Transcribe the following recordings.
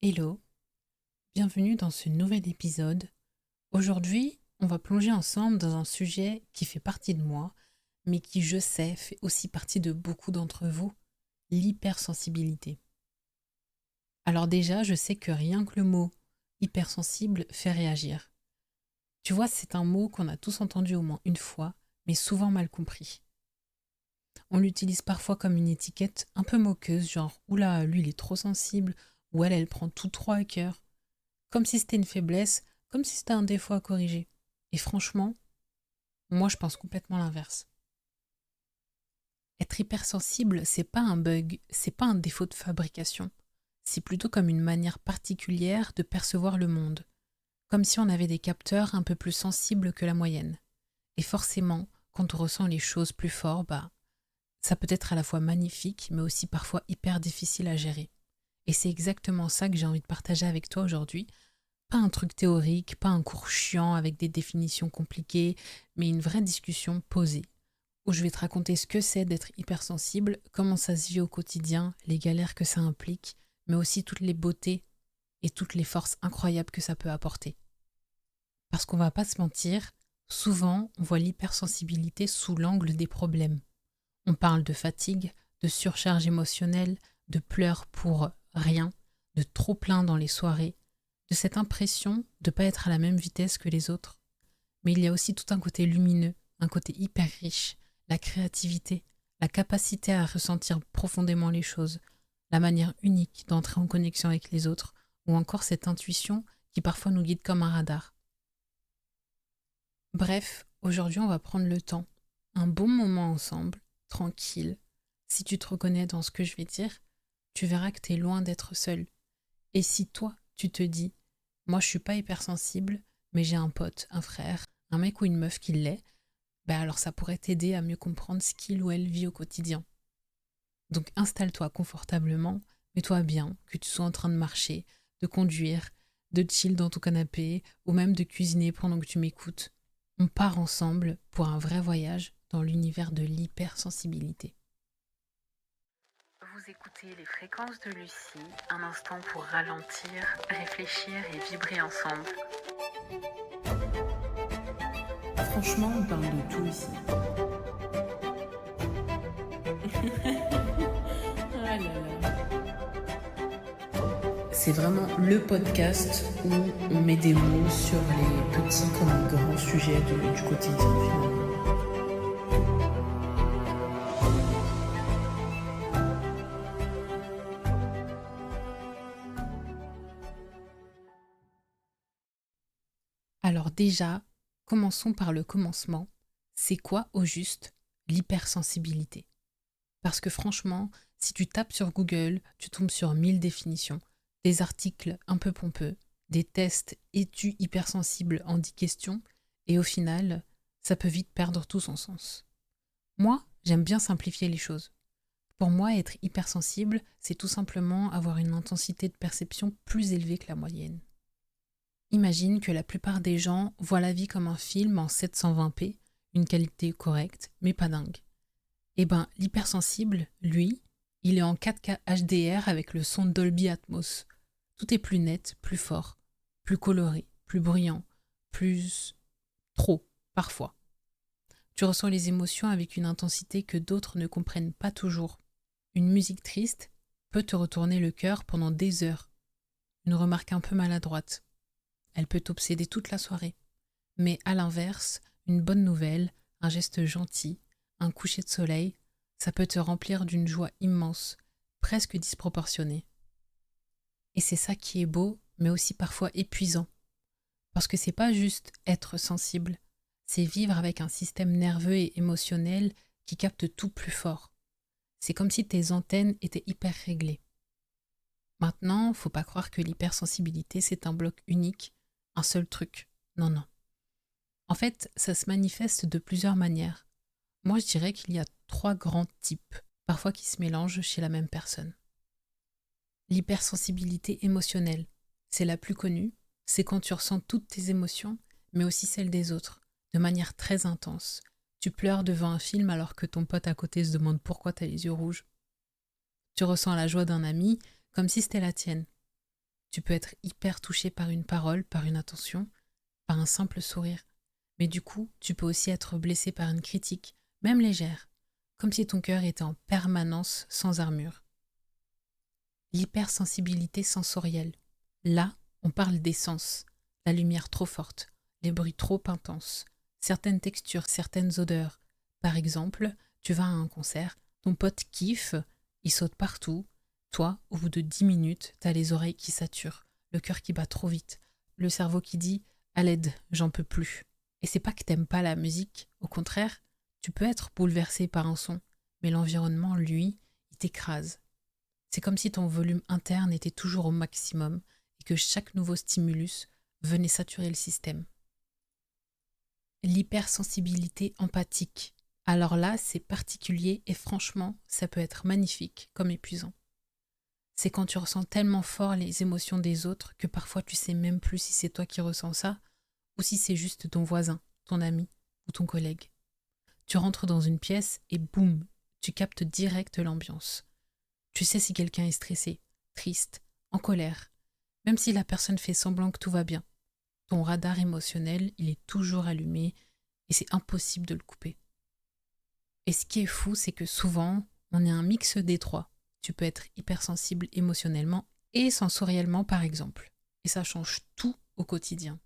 Hello, bienvenue dans ce nouvel épisode. Aujourd'hui, on va plonger ensemble dans un sujet qui fait partie de moi, mais qui, je sais, fait aussi partie de beaucoup d'entre vous, l'hypersensibilité. Alors déjà, je sais que rien que le mot hypersensible fait réagir. Tu vois, c'est un mot qu'on a tous entendu au moins une fois, mais souvent mal compris. On l'utilise parfois comme une étiquette un peu moqueuse, genre oula, lui il est trop sensible, ou elle prend tout trop à cœur. Comme si c'était une faiblesse, comme si c'était un défaut à corriger. Et franchement, moi je pense complètement l'inverse. Être hypersensible, c'est pas un bug, c'est pas un défaut de fabrication. C'est plutôt comme une manière particulière de percevoir le monde, comme si on avait des capteurs un peu plus sensibles que la moyenne. Et forcément, quand on ressent les choses plus fort, ça peut être à la fois magnifique, mais aussi parfois hyper difficile à gérer. Et c'est exactement ça que j'ai envie de partager avec toi aujourd'hui. Pas un truc théorique, pas un cours chiant avec des définitions compliquées, mais une vraie discussion posée, où je vais te raconter ce que c'est d'être hypersensible, comment ça se vit au quotidien, les galères que ça implique, mais aussi toutes les beautés et toutes les forces incroyables que ça peut apporter. Parce qu'on va pas se mentir, souvent on voit l'hypersensibilité sous l'angle des problèmes. On parle de fatigue, de surcharge émotionnelle, de pleurs pour rien, de trop plein dans les soirées, de cette impression de ne pas être à la même vitesse que les autres. Mais il y a aussi tout un côté lumineux, un côté hyper riche, la créativité, la capacité à ressentir profondément les choses, la manière unique d'entrer en connexion avec les autres, ou encore cette intuition qui parfois nous guide comme un radar. Bref, aujourd'hui on va prendre le temps, un bon moment ensemble, tranquille. Si tu te reconnais dans ce que je vais dire, tu verras que tu es loin d'être seul. Et si toi, tu te dis, moi je suis pas hypersensible, mais j'ai un pote, un frère, un mec ou une meuf qui l'est, alors ça pourrait t'aider à mieux comprendre ce qu'il ou elle vit au quotidien. Donc installe-toi confortablement, mets-toi bien, que tu sois en train de marcher, de conduire, de chill dans ton canapé, ou même de cuisiner pendant que tu m'écoutes. On part ensemble pour un vrai voyage dans l'univers de l'hypersensibilité. Vous écoutez les fréquences de Lucie, un instant pour ralentir, réfléchir et vibrer ensemble. Franchement, on parle de tout ici. Ah là là. C'est vraiment le podcast où on met des mots sur les petits comme les grands sujets du quotidien finalement. Alors déjà, commençons par le commencement. C'est quoi au juste l'hypersensibilité? Parce que franchement, si tu tapes sur Google, tu tombes sur 1000 définitions, des articles un peu pompeux, des tests es-tu hypersensible en 10 questions, et au final, ça peut vite perdre tout son sens. Moi, j'aime bien simplifier les choses. Pour moi, être hypersensible, c'est tout simplement avoir une intensité de perception plus élevée que la moyenne. Imagine que la plupart des gens voient la vie comme un film en 720p, une qualité correcte, mais pas dingue. L'hypersensible, lui, il est en 4K HDR avec le son Dolby Atmos. Tout est plus net, plus fort, plus coloré, plus brillant, plus trop, parfois. Tu ressens les émotions avec une intensité que d'autres ne comprennent pas toujours. Une musique triste peut te retourner le cœur pendant des heures. Une remarque un peu maladroite. Elle peut t'obséder toute la soirée. Mais à l'inverse, une bonne nouvelle, un geste gentil, un coucher de soleil, ça peut te remplir d'une joie immense, presque disproportionnée. Et c'est ça qui est beau, mais aussi parfois épuisant. Parce que c'est pas juste être sensible, c'est vivre avec un système nerveux et émotionnel qui capte tout plus fort. C'est comme si tes antennes étaient hyper réglées. Maintenant, faut pas croire que l'hypersensibilité c'est un bloc unique, un seul truc. Non, non. En fait, ça se manifeste de plusieurs manières. Moi, je dirais qu'il y a 3 grands types, parfois qui se mélangent chez la même personne. L'hypersensibilité émotionnelle, c'est la plus connue, c'est quand tu ressens toutes tes émotions, mais aussi celles des autres, de manière très intense. Tu pleures devant un film alors que ton pote à côté se demande pourquoi tu as les yeux rouges. Tu ressens la joie d'un ami comme si c'était la tienne. Tu peux être hyper touché par une parole, par une attention, par un simple sourire. Mais du coup, tu peux aussi être blessé par une critique, même légère, comme si ton cœur était en permanence sans armure. L'hypersensibilité sensorielle. Là, on parle des sens, la lumière trop forte, les bruits trop intenses, certaines textures, certaines odeurs. Par exemple, tu vas à un concert, ton pote kiffe, il saute partout. Toi, au bout de 10 minutes, t'as les oreilles qui saturent, le cœur qui bat trop vite, le cerveau qui dit « à l'aide, j'en peux plus ». Et c'est pas que t'aimes pas la musique, au contraire, tu peux être bouleversé par un son, mais l'environnement, lui, il t'écrase. C'est comme si ton volume interne était toujours au maximum et que chaque nouveau stimulus venait saturer le système. L'hypersensibilité empathique. Alors là, c'est particulier et franchement, ça peut être magnifique comme épuisant. C'est quand tu ressens tellement fort les émotions des autres que parfois tu sais même plus si c'est toi qui ressens ça ou si c'est juste ton voisin, ton ami ou ton collègue. Tu rentres dans une pièce et boum, tu captes direct l'ambiance. Tu sais si quelqu'un est stressé, triste, en colère, même si la personne fait semblant que tout va bien. Ton radar émotionnel, il est toujours allumé et c'est impossible de le couper. Et ce qui est fou, c'est que souvent, on est un mix des trois. Tu peux être hypersensible émotionnellement et sensoriellement, par exemple. Et ça change tout au quotidien.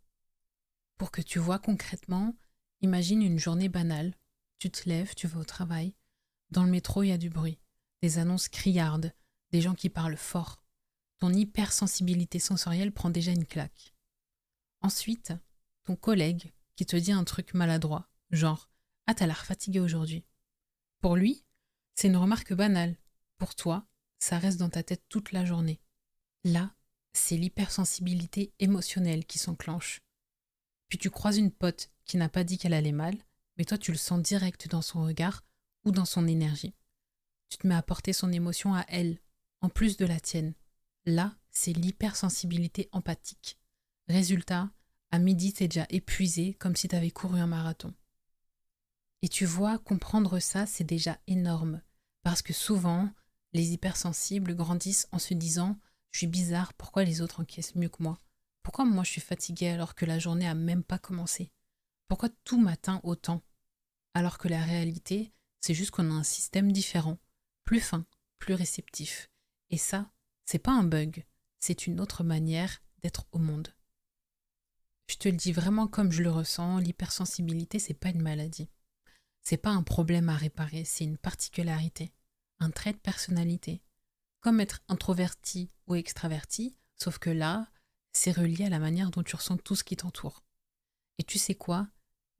Pour que tu vois concrètement, imagine une journée banale. Tu te lèves, tu vas au travail. Dans le métro, il y a du bruit, des annonces criardes, des gens qui parlent fort. Ton hypersensibilité sensorielle prend déjà une claque. Ensuite, ton collègue qui te dit un truc maladroit, genre « Ah, t'as l'air fatigué aujourd'hui ». Pour lui, c'est une remarque banale. Pour toi, ça reste dans ta tête toute la journée. Là, c'est l'hypersensibilité émotionnelle qui s'enclenche. Puis tu croises une pote qui n'a pas dit qu'elle allait mal, mais toi tu le sens direct dans son regard ou dans son énergie. Tu te mets à porter son émotion à elle, en plus de la tienne. Là, c'est l'hypersensibilité empathique. Résultat, à midi, t'es déjà épuisé comme si t'avais couru un marathon. Et tu vois, comprendre ça, c'est déjà énorme. Parce que souvent, les hypersensibles grandissent en se disant « Je suis bizarre, pourquoi les autres encaissent mieux que moi ? Pourquoi moi je suis fatiguée alors que la journée a même pas commencé ? Pourquoi tout m'atteint autant ?» Alors que la réalité, c'est juste qu'on a un système différent, plus fin, plus réceptif. Et ça, c'est pas un bug, c'est une autre manière d'être au monde. Je te le dis vraiment comme je le ressens, l'hypersensibilité, c'est pas une maladie. C'est pas un problème à réparer, c'est une particularité, un trait de personnalité. Comme être introverti ou extraverti, sauf que là, c'est relié à la manière dont tu ressens tout ce qui t'entoure. Et tu sais quoi ?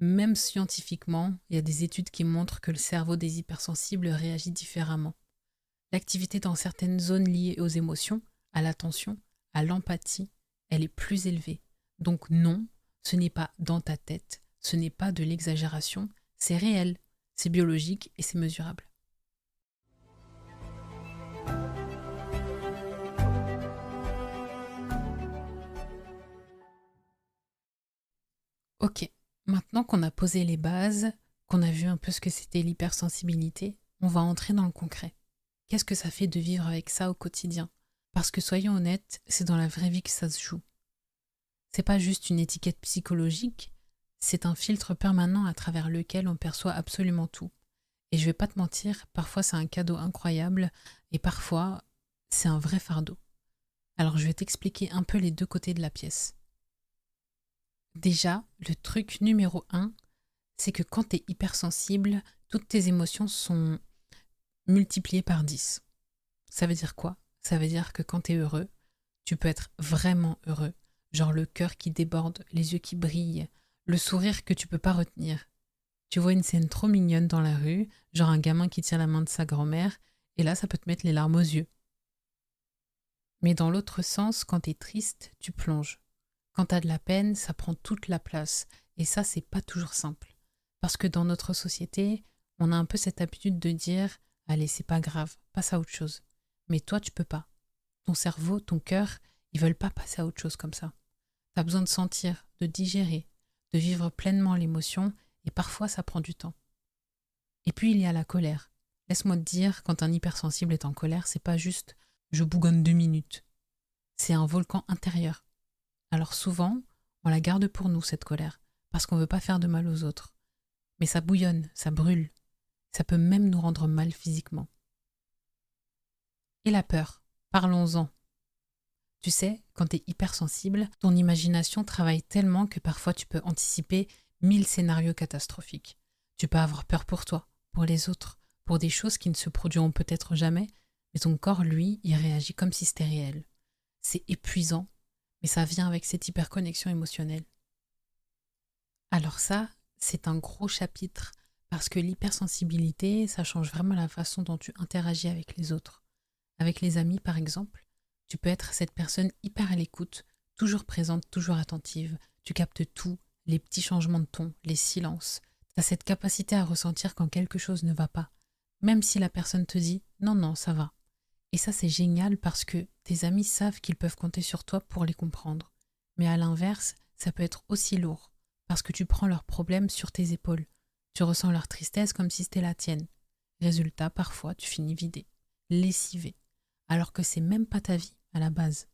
Même scientifiquement, il y a des études qui montrent que le cerveau des hypersensibles réagit différemment. L'activité dans certaines zones liées aux émotions, à l'attention, à l'empathie, elle est plus élevée. Donc non, ce n'est pas dans ta tête, ce n'est pas de l'exagération, c'est réel, c'est biologique et c'est mesurable. Ok, maintenant qu'on a posé les bases, qu'on a vu un peu ce que c'était l'hypersensibilité, on va entrer dans le concret. Qu'est-ce que ça fait de vivre avec ça au quotidien ? Parce que soyons honnêtes, c'est dans la vraie vie que ça se joue. C'est pas juste une étiquette psychologique, c'est un filtre permanent à travers lequel on perçoit absolument tout. Et je vais pas te mentir, parfois c'est un cadeau incroyable et parfois c'est un vrai fardeau. Alors je vais t'expliquer un peu les deux côtés de la pièce. Déjà, le truc numéro 1, c'est que quand tu es hypersensible, toutes tes émotions sont multipliées par 10. Ça veut dire quoi ? Ça veut dire que quand tu es heureux, tu peux être vraiment heureux. Genre le cœur qui déborde, les yeux qui brillent, le sourire que tu peux pas retenir. Tu vois une scène trop mignonne dans la rue, genre un gamin qui tient la main de sa grand-mère, et là ça peut te mettre les larmes aux yeux. Mais dans l'autre sens, quand tu es triste, tu plonges. Quand tu as de la peine, ça prend toute la place. Et ça, c'est pas toujours simple. Parce que dans notre société, on a un peu cette habitude de dire « Allez, c'est pas grave, passe à autre chose ». Mais toi, tu peux pas. Ton cerveau, ton cœur, ils veulent pas passer à autre chose comme ça. Tu as besoin de sentir, de digérer, de vivre pleinement l'émotion, et parfois ça prend du temps. Et puis il y a la colère. Laisse-moi te dire, quand un hypersensible est en colère, c'est pas juste « je bougonne 2 minutes ». c'est un volcan intérieur. Alors souvent, on la garde pour nous, cette colère, parce qu'on ne veut pas faire de mal aux autres. Mais ça bouillonne, ça brûle, ça peut même nous rendre mal physiquement. Et la peur, parlons-en. Tu sais, quand tu es hypersensible, ton imagination travaille tellement que parfois tu peux anticiper 1000 scénarios catastrophiques. Tu peux avoir peur pour toi, pour les autres, pour des choses qui ne se produiront peut-être jamais, mais ton corps, lui, il réagit comme si c'était réel. C'est épuisant, mais ça vient avec cette hyperconnexion émotionnelle. Alors ça, c'est un gros chapitre, parce que l'hypersensibilité, ça change vraiment la façon dont tu interagis avec les autres. Avec les amis, par exemple, tu peux être cette personne hyper à l'écoute, toujours présente, toujours attentive. Tu captes tout, les petits changements de ton, les silences. Tu as cette capacité à ressentir quand quelque chose ne va pas, même si la personne te dit « non, non, ça va ». Et ça, c'est génial parce que tes amis savent qu'ils peuvent compter sur toi pour les comprendre. Mais à l'inverse, ça peut être aussi lourd, parce que tu prends leurs problèmes sur tes épaules. Tu ressens leur tristesse comme si c'était la tienne. Résultat, parfois, tu finis vidé, lessivé, alors que c'est même pas ta vie à la base.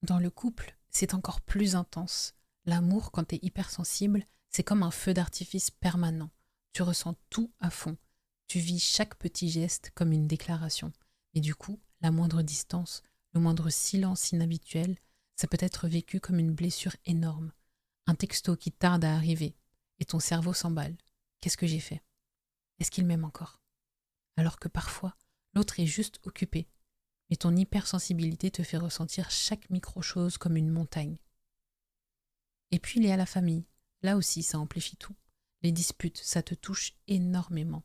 Dans le couple, c'est encore plus intense. L'amour, quand t'es hypersensible, c'est comme un feu d'artifice permanent. Tu ressens tout à fond. Tu vis chaque petit geste comme une déclaration. Et du coup, la moindre distance, le moindre silence inhabituel, ça peut être vécu comme une blessure énorme. Un texto qui tarde à arriver, et ton cerveau s'emballe. Qu'est-ce que j'ai fait? Est-ce qu'il m'aime encore? Alors que parfois, l'autre est juste occupé. Mais ton hypersensibilité te fait ressentir chaque micro-chose comme une montagne. Et puis il y a la famille. Là aussi, ça amplifie tout. Les disputes, ça te touche énormément.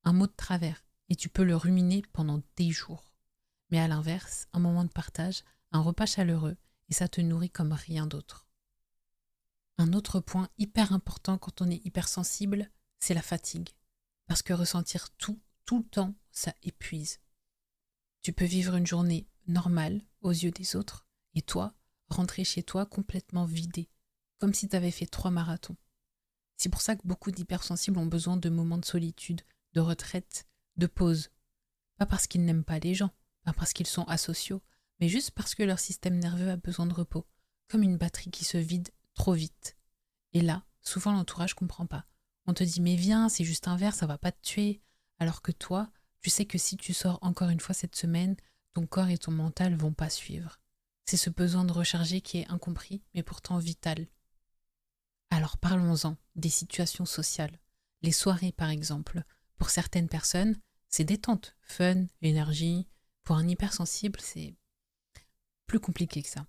Un mot de travers, et tu peux le ruminer pendant des jours. Mais à l'inverse, un moment de partage, un repas chaleureux, et ça te nourrit comme rien d'autre. Un autre point hyper important quand on est hypersensible, c'est la fatigue. Parce que ressentir tout le temps, ça épuise. Tu peux vivre une journée normale aux yeux des autres, et toi, rentrer chez toi complètement vidé, comme si tu avais fait 3 marathons. C'est pour ça que beaucoup d'hypersensibles ont besoin de moments de solitude, de retraite, de pause. Pas parce qu'ils n'aiment pas les gens, pas parce qu'ils sont asociaux, mais juste parce que leur système nerveux a besoin de repos, comme une batterie qui se vide trop vite. Et là, souvent l'entourage comprend pas. On te dit « mais viens, c'est juste un verre, ça va pas te tuer », alors que toi, tu sais que si tu sors encore une fois cette semaine, ton corps et ton mental vont pas suivre. C'est ce besoin de recharger qui est incompris, mais pourtant vital. Alors parlons-en des situations sociales. Les soirées, par exemple. Pour certaines personnes, c'est détente, fun, énergie. Pour un hypersensible, c'est plus compliqué que ça.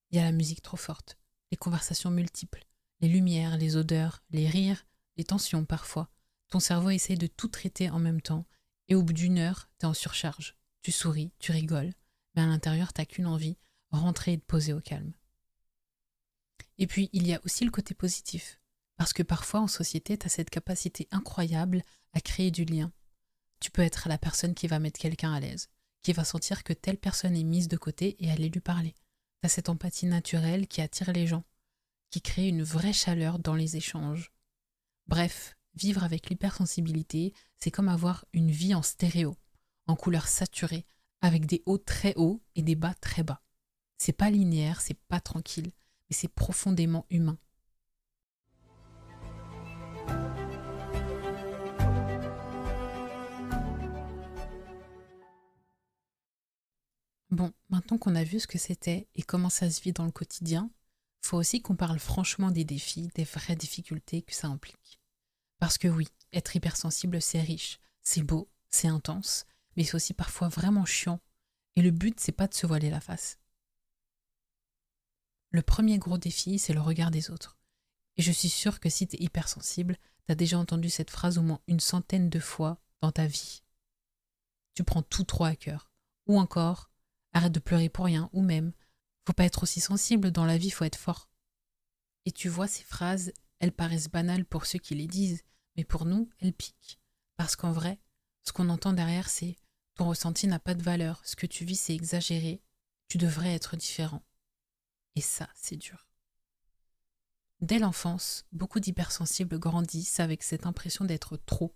Il y a la musique trop forte, les conversations multiples, les lumières, les odeurs, les rires, les tensions parfois. Ton cerveau essaye de tout traiter en même temps, et au bout d'1 heure, t'es en surcharge. Tu souris, tu rigoles, mais à l'intérieur, t'as qu'une envie, rentrer et te poser au calme. Et puis, il y a aussi le côté positif, parce que parfois, en société, t'as cette capacité incroyable à créer du lien. Tu peux être la personne qui va mettre quelqu'un à l'aise, qui va sentir que telle personne est mise de côté et aller lui parler. T'as cette empathie naturelle qui attire les gens, qui crée une vraie chaleur dans les échanges. Bref, vivre avec l'hypersensibilité, c'est comme avoir une vie en stéréo, en couleur saturée, avec des hauts très hauts et des bas très bas. C'est pas linéaire, c'est pas tranquille, mais c'est profondément humain. Bon, maintenant qu'on a vu ce que c'était et comment ça se vit dans le quotidien, faut aussi qu'on parle franchement des défis, des vraies difficultés que ça implique. Parce que oui, être hypersensible, c'est riche, c'est beau, c'est intense, mais c'est aussi parfois vraiment chiant. Et le but, c'est pas de se voiler la face. Le premier gros défi, c'est le regard des autres. Et je suis sûre que si t'es hypersensible, t'as déjà entendu cette phrase au moins 100 de fois dans ta vie. Tu prends tout trop à cœur. Ou encore, arrête de pleurer pour rien, ou même, faut pas être aussi sensible, dans la vie, faut être fort. Et tu vois, ces phrases, elles paraissent banales pour ceux qui les disent, mais pour nous, elles piquent. Parce qu'en vrai, ce qu'on entend derrière, c'est « ton ressenti n'a pas de valeur, ce que tu vis, c'est exagéré, tu devrais être différent ». Et ça, c'est dur. Dès l'enfance, beaucoup d'hypersensibles grandissent avec cette impression d'être trop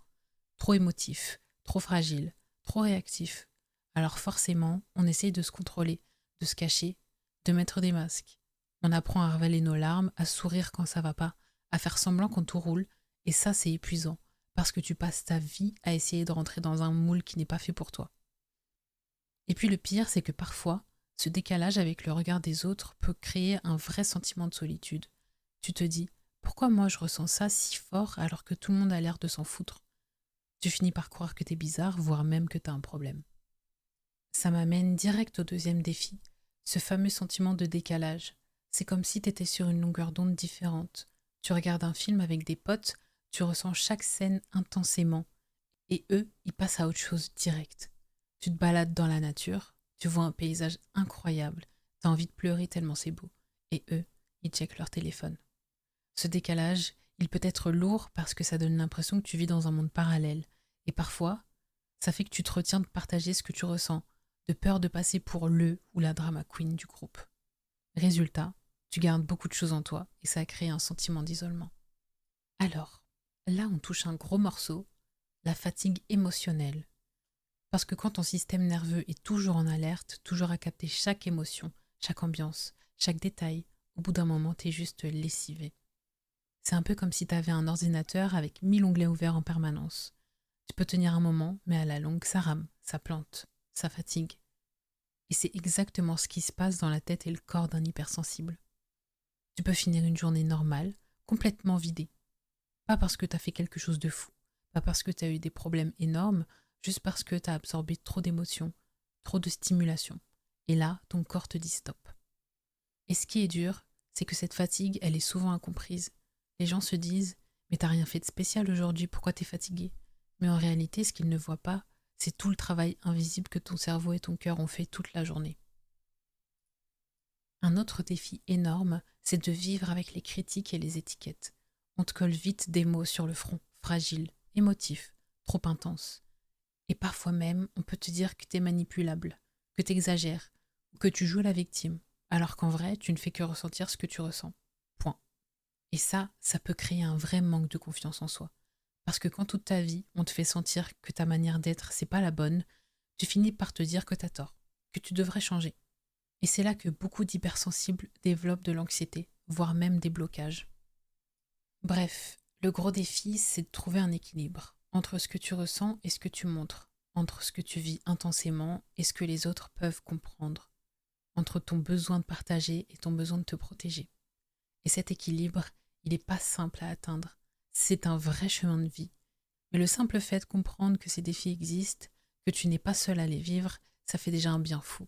émotifs, trop fragiles, trop réactifs. Alors forcément, on essaye de se contrôler, de se cacher, de mettre des masques. On apprend à ravaler nos larmes, à sourire quand ça va pas, à faire semblant quand tout roule, et ça c'est épuisant, parce que tu passes ta vie à essayer de rentrer dans un moule qui n'est pas fait pour toi. Et puis le pire, c'est que parfois, ce décalage avec le regard des autres peut créer un vrai sentiment de solitude. Tu te dis, pourquoi moi je ressens ça si fort alors que tout le monde a l'air de s'en foutre? Tu finis par croire que t'es bizarre, voire même que t'as un problème. Ça m'amène direct au deuxième défi, ce fameux sentiment de décalage. C'est comme si t'étais sur une longueur d'onde différente. Tu regardes un film avec des potes, tu ressens chaque scène intensément, et eux, ils passent à autre chose direct. Tu te balades dans la nature, tu vois un paysage incroyable, t'as envie de pleurer tellement c'est beau, et eux, ils checkent leur téléphone. Ce décalage, il peut être lourd parce que ça donne l'impression que tu vis dans un monde parallèle, et parfois, ça fait que tu te retiens de partager ce que tu ressens, de peur de passer pour le ou la drama queen du groupe. Résultat, tu gardes beaucoup de choses en toi et ça crée un sentiment d'isolement. Alors, là on touche un gros morceau, la fatigue émotionnelle. Parce que quand ton système nerveux est toujours en alerte, toujours à capter chaque émotion, chaque ambiance, chaque détail, au bout d'un moment t'es juste lessivé. C'est un peu comme si t'avais un ordinateur avec 1000 onglets ouverts en permanence. Tu peux tenir un moment, mais à la longue ça rame, ça plante, ça fatigue. Et c'est exactement ce qui se passe dans la tête et le corps d'un hypersensible. Tu peux finir une journée normale, complètement vidée. Pas parce que tu as fait quelque chose de fou, pas parce que tu as eu des problèmes énormes, juste parce que tu as absorbé trop d'émotions, trop de stimulation. Et là, ton corps te dit stop. Et ce qui est dur, c'est que cette fatigue, elle est souvent incomprise. Les gens se disent « Mais t'as rien fait de spécial aujourd'hui, pourquoi t'es fatigué ?» Mais en réalité, ce qu'ils ne voient pas, c'est tout le travail invisible que ton cerveau et ton cœur ont fait toute la journée. Un autre défi énorme, c'est de vivre avec les critiques et les étiquettes. On te colle vite des mots sur le front, fragile, émotif, trop intense. Et parfois même, on peut te dire que t'es manipulable, que t'exagères, ou que tu joues la victime, alors qu'en vrai, tu ne fais que ressentir ce que tu ressens. Point. Et ça peut créer un vrai manque de confiance en soi. Parce que quand toute ta vie, on te fait sentir que ta manière d'être, c'est pas la bonne, tu finis par te dire que t'as tort, que tu devrais changer. Et c'est là que beaucoup d'hypersensibles développent de l'anxiété, voire même des blocages. Bref, le gros défi, c'est de trouver un équilibre entre ce que tu ressens et ce que tu montres, entre ce que tu vis intensément et ce que les autres peuvent comprendre, entre ton besoin de partager et ton besoin de te protéger. Et cet équilibre, il n'est pas simple à atteindre. C'est un vrai chemin de vie. Mais le simple fait de comprendre que ces défis existent, que tu n'es pas seul à les vivre, ça fait déjà un bien fou.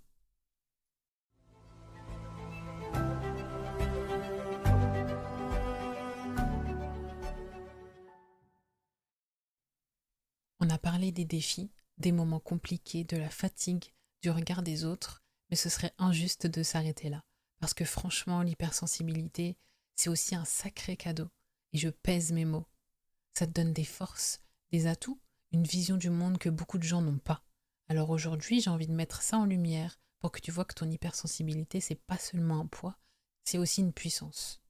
On a parlé des défis, des moments compliqués, de la fatigue, du regard des autres, mais ce serait injuste de s'arrêter là. Parce que franchement, l'hypersensibilité, c'est aussi un sacré cadeau. Et je pèse mes mots. Ça te donne des forces, des atouts, une vision du monde que beaucoup de gens n'ont pas. Alors aujourd'hui, j'ai envie de mettre ça en lumière pour que tu vois que ton hypersensibilité, c'est pas seulement un poids, c'est aussi une puissance.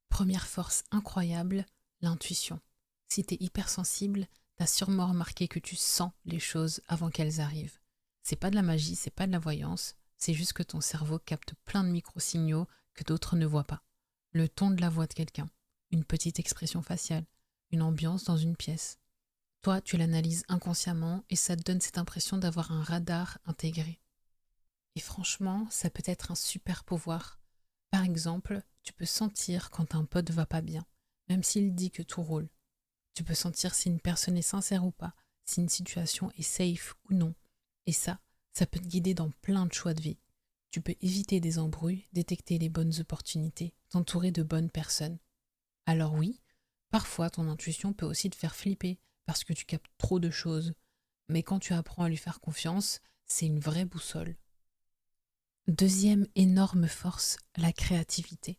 Première force incroyable, l'intuition. Si t'es hypersensible, t'as sûrement remarqué que tu sens les choses avant qu'elles arrivent. C'est pas de la magie, c'est pas de la voyance, c'est juste que ton cerveau capte plein de micro-signaux que d'autres ne voient pas. Le ton de la voix de quelqu'un, une petite expression faciale, une ambiance dans une pièce. Toi, tu l'analyses inconsciemment et ça te donne cette impression d'avoir un radar intégré. Et franchement, ça peut être un super pouvoir. Par exemple, tu peux sentir quand un pote va pas bien, même s'il dit que tout roule. Tu peux sentir si une personne est sincère ou pas, si une situation est safe ou non. Et ça peut te guider dans plein de choix de vie. Tu peux éviter des embrouilles, détecter les bonnes opportunités, t'entourer de bonnes personnes. Alors oui, parfois ton intuition peut aussi te faire flipper parce que tu captes trop de choses. Mais quand tu apprends à lui faire confiance, c'est une vraie boussole. Deuxième énorme force, la créativité.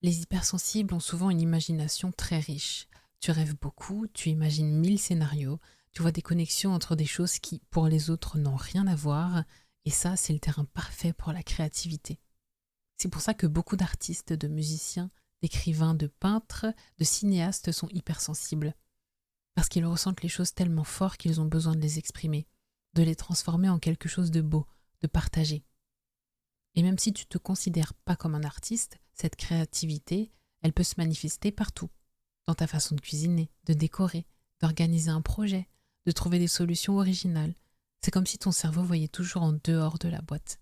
Les hypersensibles ont souvent une imagination très riche. Tu rêves beaucoup, tu imagines 1000 scénarios, tu vois des connexions entre des choses qui, pour les autres, n'ont rien à voir, et ça, c'est le terrain parfait pour la créativité. C'est pour ça que beaucoup d'artistes, de musiciens, d'écrivains, de peintres, de cinéastes sont hypersensibles. Parce qu'ils ressentent les choses tellement fort qu'ils ont besoin de les exprimer, de les transformer en quelque chose de beau, de partagé. Et même si tu ne te considères pas comme un artiste, cette créativité, elle peut se manifester partout. Dans ta façon de cuisiner, de décorer, d'organiser un projet, de trouver des solutions originales. C'est comme si ton cerveau voyait toujours en dehors de la boîte.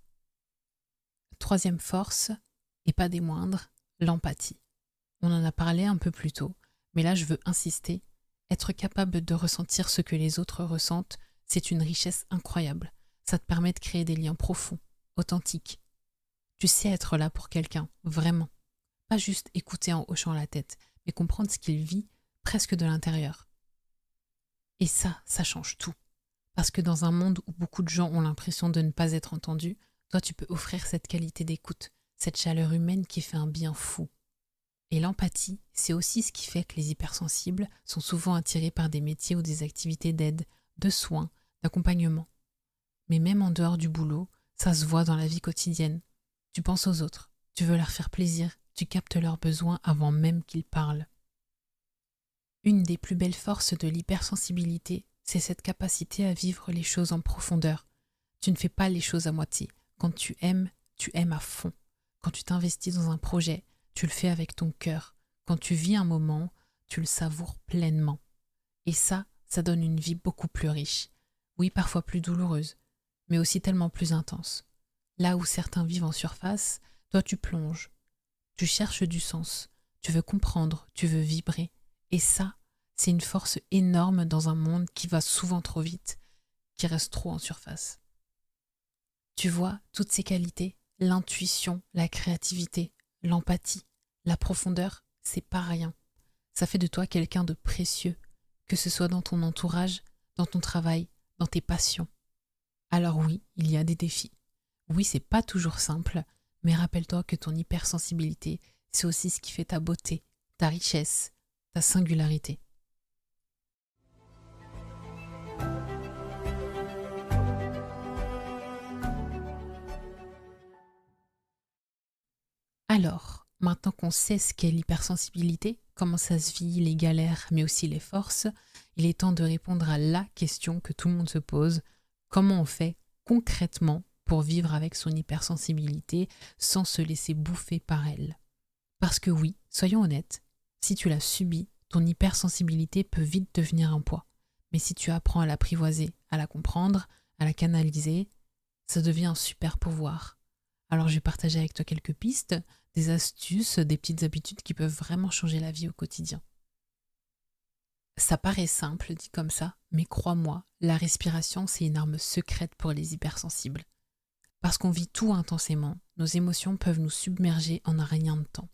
Troisième force, et pas des moindres, l'empathie. On en a parlé un peu plus tôt, mais là je veux insister. Être capable de ressentir ce que les autres ressentent, c'est une richesse incroyable. Ça te permet de créer des liens profonds, authentiques. Tu sais être là pour quelqu'un, vraiment. Pas juste écouter en hochant la tête, mais comprendre ce qu'il vit presque de l'intérieur. Et ça change tout. Parce que dans un monde où beaucoup de gens ont l'impression de ne pas être entendus, toi tu peux offrir cette qualité d'écoute, cette chaleur humaine qui fait un bien fou. Et l'empathie, c'est aussi ce qui fait que les hypersensibles sont souvent attirés par des métiers ou des activités d'aide, de soins, d'accompagnement. Mais même en dehors du boulot, ça se voit dans la vie quotidienne. Tu penses aux autres, tu veux leur faire plaisir, tu captes leurs besoins avant même qu'ils parlent. Une des plus belles forces de l'hypersensibilité, c'est cette capacité à vivre les choses en profondeur. Tu ne fais pas les choses à moitié. Quand tu aimes à fond. Quand tu t'investis dans un projet, tu le fais avec ton cœur. Quand tu vis un moment, tu le savoures pleinement. Et ça donne une vie beaucoup plus riche. Oui, parfois plus douloureuse, mais aussi tellement plus intense. Là où certains vivent en surface, toi tu plonges. Tu cherches du sens. Tu veux comprendre, tu veux vibrer. Et ça, c'est une force énorme dans un monde qui va souvent trop vite, qui reste trop en surface. Tu vois, toutes ces qualités, l'intuition, la créativité, l'empathie, la profondeur, c'est pas rien. Ça fait de toi quelqu'un de précieux, que ce soit dans ton entourage, dans ton travail, dans tes passions. Alors oui, il y a des défis. Oui, c'est pas toujours simple, mais rappelle-toi que ton hypersensibilité, c'est aussi ce qui fait ta beauté, ta richesse, ta singularité. Alors, maintenant qu'on sait ce qu'est l'hypersensibilité, comment ça se vit, les galères, mais aussi les forces, il est temps de répondre à la question que tout le monde se pose. Comment on fait concrètement pour vivre avec son hypersensibilité sans se laisser bouffer par elle? Parce que oui, soyons honnêtes, si tu l'as subi, ton hypersensibilité peut vite devenir un poids. Mais si tu apprends à l'apprivoiser, à la comprendre, à la canaliser, ça devient un super pouvoir. Alors je vais partager avec toi quelques pistes, des astuces, des petites habitudes qui peuvent vraiment changer la vie au quotidien. Ça paraît simple dit comme ça, mais crois-moi, la respiration c'est une arme secrète pour les hypersensibles. Parce qu'on vit tout intensément, nos émotions peuvent nous submerger en un rien de temps.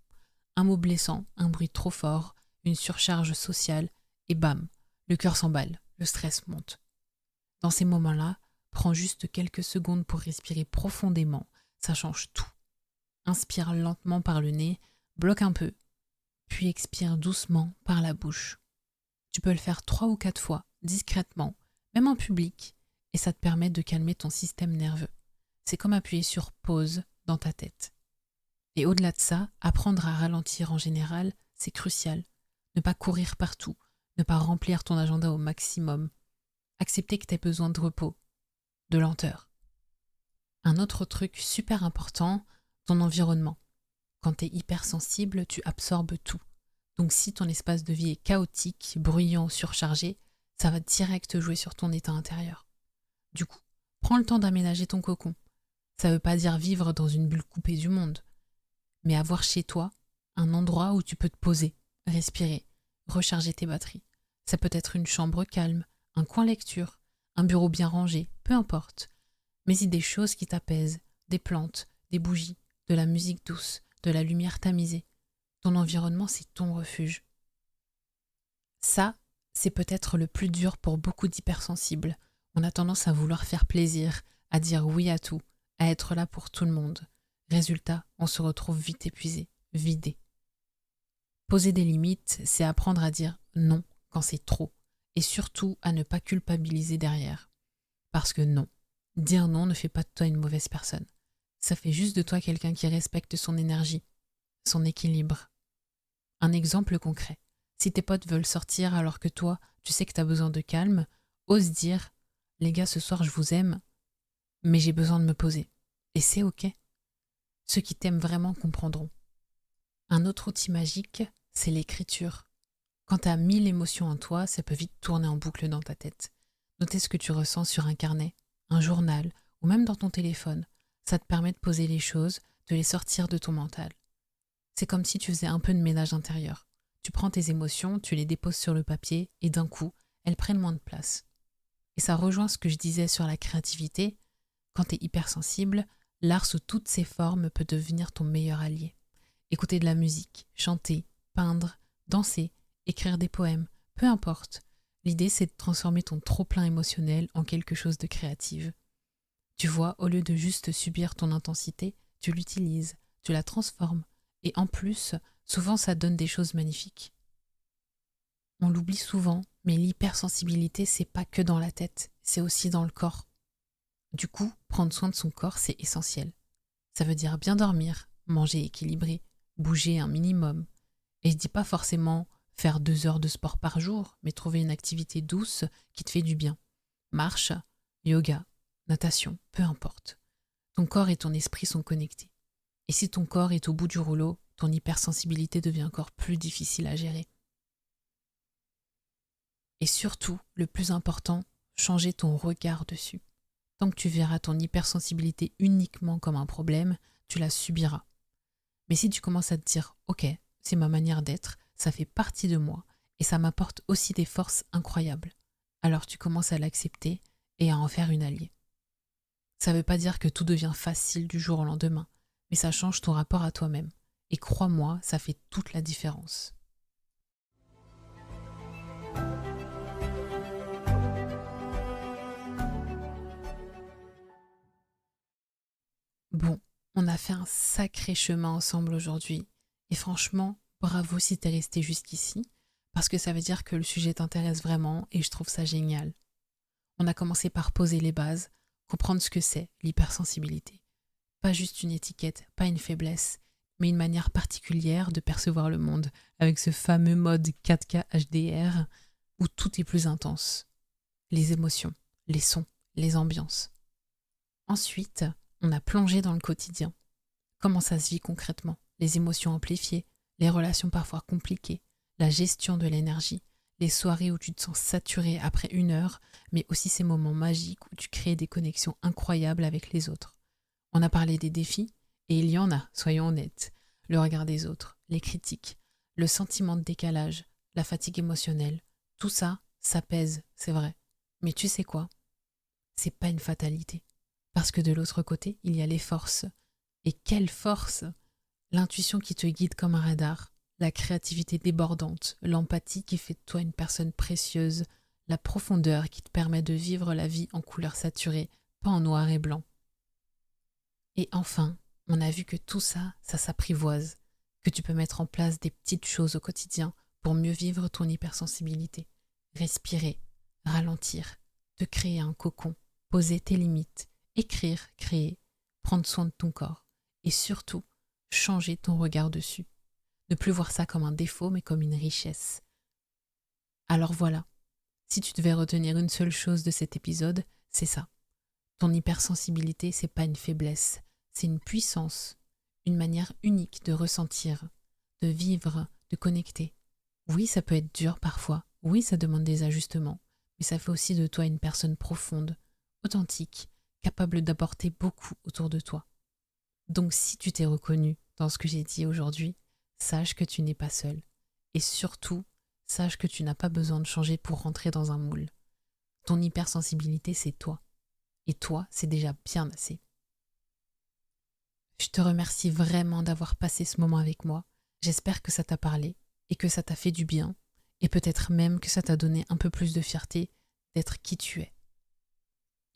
Un mot blessant, un bruit trop fort, une surcharge sociale, et bam, le cœur s'emballe, le stress monte. Dans ces moments-là, prends juste quelques secondes pour respirer profondément, ça change tout. Inspire lentement par le nez, bloque un peu, puis expire doucement par la bouche. Tu peux le faire 3 ou 4 fois, discrètement, même en public, et ça te permet de calmer ton système nerveux. C'est comme appuyer sur pause dans ta tête. Et au-delà de ça, apprendre à ralentir en général, c'est crucial. Ne pas courir partout, ne pas remplir ton agenda au maximum. Accepter que tu aies besoin de repos, de lenteur. Un autre truc super important, ton environnement. Quand tu es hypersensible, tu absorbes tout. Donc si ton espace de vie est chaotique, bruyant, surchargé, ça va direct jouer sur ton état intérieur. Du coup, prends le temps d'aménager ton cocon. Ça ne veut pas dire vivre dans une bulle coupée du monde, mais avoir chez toi un endroit où tu peux te poser, respirer, recharger tes batteries. Ça peut être une chambre calme, un coin lecture, un bureau bien rangé, peu importe. Mais y des choses qui t'apaisent, des plantes, des bougies, de la musique douce, de la lumière tamisée. Ton environnement, c'est ton refuge. Ça, c'est peut-être le plus dur pour beaucoup d'hypersensibles. On a tendance à vouloir faire plaisir, à dire oui à tout, à être là pour tout le monde. Résultat, on se retrouve vite épuisé, vidé. Poser des limites, c'est apprendre à dire non quand c'est trop, et surtout à ne pas culpabiliser derrière. Parce que non, dire non ne fait pas de toi une mauvaise personne. Ça fait juste de toi quelqu'un qui respecte son énergie, son équilibre. Un exemple concret. Si tes potes veulent sortir alors que toi, tu sais que tu as besoin de calme, ose dire « Les gars, ce soir, je vous aime, mais j'ai besoin de me poser. » Et c'est ok. Ceux qui t'aiment vraiment comprendront. Un autre outil magique, c'est l'écriture. Quand tu as 1000 émotions en toi, ça peut vite tourner en boucle dans ta tête. Noter ce que tu ressens sur un carnet, un journal ou même dans ton téléphone. Ça te permet de poser les choses, de les sortir de ton mental. C'est comme si tu faisais un peu de ménage intérieur. Tu prends tes émotions, tu les déposes sur le papier et d'un coup, elles prennent moins de place. Et ça rejoint ce que je disais sur la créativité. Quand tu es hypersensible, l'art sous toutes ses formes peut devenir ton meilleur allié. Écouter de la musique, chanter, peindre, danser, écrire des poèmes, peu importe. L'idée, c'est de transformer ton trop-plein émotionnel en quelque chose de créatif. Tu vois, au lieu de juste subir ton intensité, tu l'utilises, tu la transformes. Et en plus, souvent, ça donne des choses magnifiques. On l'oublie souvent, mais l'hypersensibilité, c'est pas que dans la tête, c'est aussi dans le corps. Du coup, prendre soin de son corps, c'est essentiel. Ça veut dire bien dormir, manger équilibré, bouger un minimum. Et je dis pas forcément faire 2 heures de sport par jour, mais trouver une activité douce qui te fait du bien. Marche, yoga, natation, peu importe. Ton corps et ton esprit sont connectés. Et si ton corps est au bout du rouleau, ton hypersensibilité devient encore plus difficile à gérer. Et surtout, le plus important, changer ton regard dessus. Tant que tu verras ton hypersensibilité uniquement comme un problème, tu la subiras. Mais si tu commences à te dire « Ok, c'est ma manière d'être, ça fait partie de moi et ça m'apporte aussi des forces incroyables », alors tu commences à l'accepter et à en faire une alliée. Ça ne veut pas dire que tout devient facile du jour au lendemain, mais ça change ton rapport à toi-même. Et crois-moi, ça fait toute la différence. Bon, on a fait un sacré chemin ensemble aujourd'hui. Et franchement, bravo si t'es resté jusqu'ici, parce que ça veut dire que le sujet t'intéresse vraiment et je trouve ça génial. On a commencé par poser les bases, comprendre ce que c'est, l'hypersensibilité. Pas juste une étiquette, pas une faiblesse, mais une manière particulière de percevoir le monde, avec ce fameux mode 4K HDR où tout est plus intense. Les émotions, les sons, les ambiances. Ensuite, on a plongé dans le quotidien. Comment ça se vit concrètement? Les émotions amplifiées, les relations parfois compliquées, la gestion de l'énergie, les soirées où tu te sens saturé après 1 heure, mais aussi ces moments magiques où tu crées des connexions incroyables avec les autres. On a parlé des défis, et il y en a, soyons honnêtes. Le regard des autres, les critiques, le sentiment de décalage, la fatigue émotionnelle, tout ça, ça pèse, c'est vrai. Mais tu sais quoi? C'est pas une fatalité. Parce que de l'autre côté, il y a les forces. Et quelles forces! L'intuition qui te guide comme un radar, la créativité débordante, l'empathie qui fait de toi une personne précieuse, la profondeur qui te permet de vivre la vie en couleur saturée, pas en noir et blanc. Et enfin, on a vu que tout ça, ça s'apprivoise, que tu peux mettre en place des petites choses au quotidien pour mieux vivre ton hypersensibilité. Respirer, ralentir, te créer un cocon, poser tes limites, écrire, créer, prendre soin de ton corps et surtout, changer ton regard dessus. Ne plus voir ça comme un défaut mais comme une richesse. Alors voilà, si tu devais retenir une seule chose de cet épisode, c'est ça. Ton hypersensibilité, c'est pas une faiblesse, c'est une puissance, une manière unique de ressentir, de vivre, de connecter. Oui, ça peut être dur parfois, oui, ça demande des ajustements, mais ça fait aussi de toi une personne profonde, authentique, capable d'apporter beaucoup autour de toi. Donc si tu t'es reconnu dans ce que j'ai dit aujourd'hui, sache que tu n'es pas seul. Et surtout, sache que tu n'as pas besoin de changer pour rentrer dans un moule. Ton hypersensibilité, c'est toi. Et toi, c'est déjà bien assez. Je te remercie vraiment d'avoir passé ce moment avec moi. J'espère que ça t'a parlé et que ça t'a fait du bien. Et peut-être même que ça t'a donné un peu plus de fierté d'être qui tu es.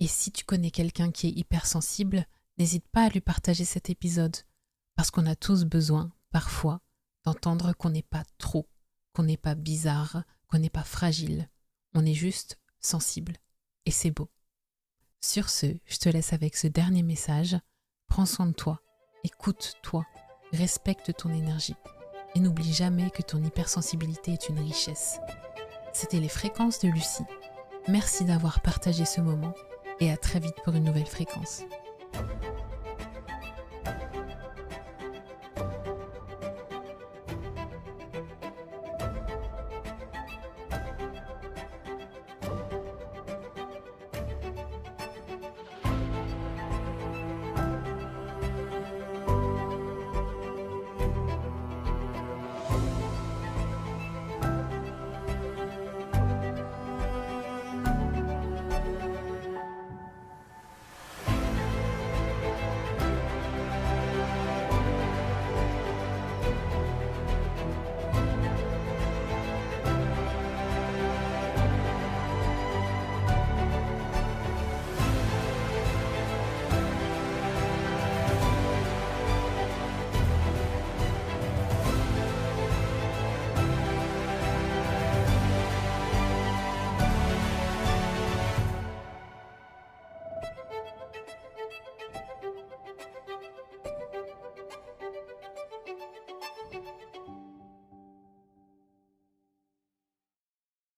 Et si tu connais quelqu'un qui est hypersensible, n'hésite pas à lui partager cet épisode. Parce qu'on a tous besoin, parfois, d'entendre qu'on n'est pas trop, qu'on n'est pas bizarre, qu'on n'est pas fragile. On est juste sensible. Et c'est beau. Sur ce, je te laisse avec ce dernier message. Prends soin de toi, écoute-toi, respecte ton énergie et n'oublie jamais que ton hypersensibilité est une richesse. C'était les fréquences de Lucie. Merci d'avoir partagé ce moment et à très vite pour une nouvelle fréquence.